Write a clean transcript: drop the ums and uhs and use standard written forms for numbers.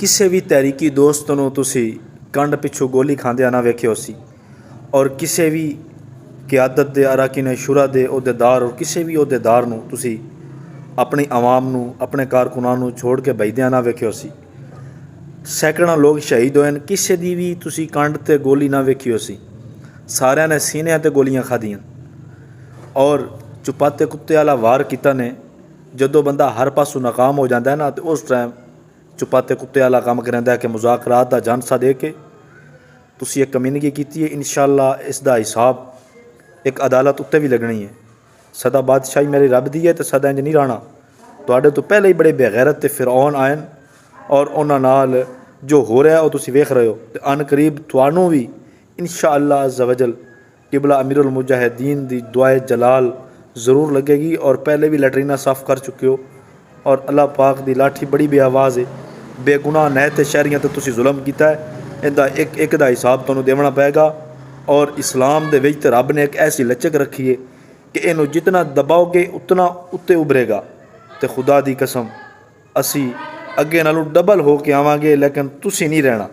ਕਿਸੇ ਵੀ ਤਹਿਰੀਕੀ ਦੋਸਤ ਨੂੰ ਤੁਸੀਂ ਕੰਡ ਪਿੱਛੋਂ ਗੋਲੀ ਖਾਂਦਿਆਂ ਨਾ ਵੇਖਿਓ ਸੀ, ਔਰ ਕਿਸੇ ਵੀ ਕਿਆਦਤ ਦੇ ਅਰਾਕੀਨ ਸ਼ੁਰਾ ਦੇ ਅਹੁਦੇਦਾਰ ਔਰ ਕਿਸੇ ਵੀ ਅਹੁਦੇਦਾਰ ਨੂੰ ਤੁਸੀਂ ਆਪਣੀ ਆਵਾਮ ਨੂੰ, ਆਪਣੇ ਕਾਰਕੁਨਾਂ ਨੂੰ ਛੋੜ ਕੇ ਭਜਦਿਆਂ ਨਾ ਵੇਖਿਓ ਸੀ। ਸੈਂਕੜਾਂ ਲੋਕ ਸ਼ਹੀਦ ਹੋਏ, ਕਿਸੇ ਦੀ ਵੀ ਤੁਸੀਂ ਕੰਡ ਤੇ ਗੋਲੀ ਨਾ ਵੇਖਿਓ ਸੀ। ਸਾਰਿਆਂ ਨੇ ਸੀਨਿਆਂ ਤੇ ਗੋਲੀਆਂ ਖਾਧੀਆਂ ਔਰ ਚੁਪਾਤੇ ਕੁੱਤੇ ਵਾਲਾ ਵਾਰ ਕੀਤਾ ਨੇ। ਜਦੋਂ ਬੰਦਾ ਹਰ ਪਾਸੋਂ ਨਾਕਾਮ ਹੋ ਜਾਂਦਾ ਹੈ ਨਾ, तो उस टाइम चुपाते कुत्ते वाला काम करेंदा कि मुज़ाकरात का झांसा दे के तुसी एक कमीनगी की है। इंशाअल्लाह इसका हिसाब एक अदालत उत्ते भी लगनी है। सदा बादशाही मेरी रब दी है तो सदा इंज नहीं रहना। तुहाडे तो पहले ही बड़े बेगैरत ते फिरौन आए और उन्हां नाल जो हो रहा है वो तुसी वेख रहे हो, तो अन करीब तुहानू भी इंशाअल्लाह अज़्ज़ा वजल किबला अमीरुल मुजाहिदीन दी दुआए जलाल ज़रूर लगेगी। और पहले भी लैटरीना साफ़ कर चुके हो और अल्लाह पाक दी लाठी बड़ी बेआवाज़ है। बेगुनाह नहत शहरियां तो तुसी जुल्म किया है, इहदा एक एक दा हिसाब तुहानू देना पेगा। और इस्लाम दे विच रब ने एक ऐसी लचक रखी है कि इनू जितना दबाओगे उतना उत्ते उभरेगा। तो खुदा दी कसम असी अगे नालों डबल हो के आवांगे, लेकिन तुसी नहीं रहना।